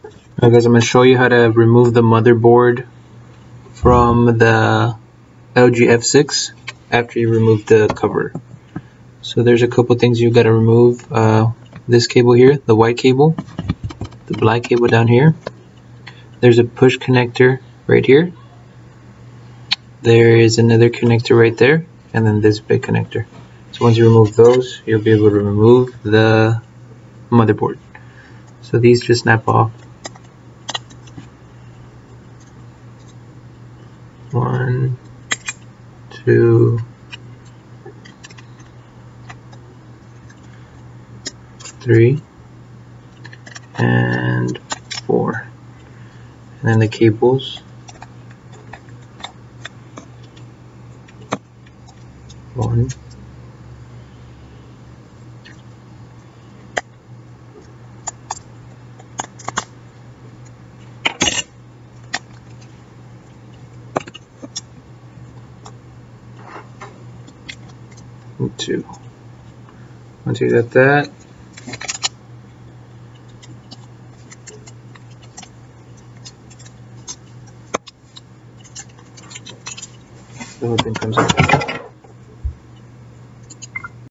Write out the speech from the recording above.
Alright guys, I'm going to show you how to remove the motherboard from the LG F6 after you remove the cover. So there's a couple things you've got to remove. This cable here, the white cable, the black cable down here. There's a push connector right here. There is another connector right there, and then this big connector. So once you remove those, you'll be able to remove the motherboard. So these just snap off. 1, 2, 3, and 4. And then the cables. 1, 2. Once you got that, the whole thing comes out.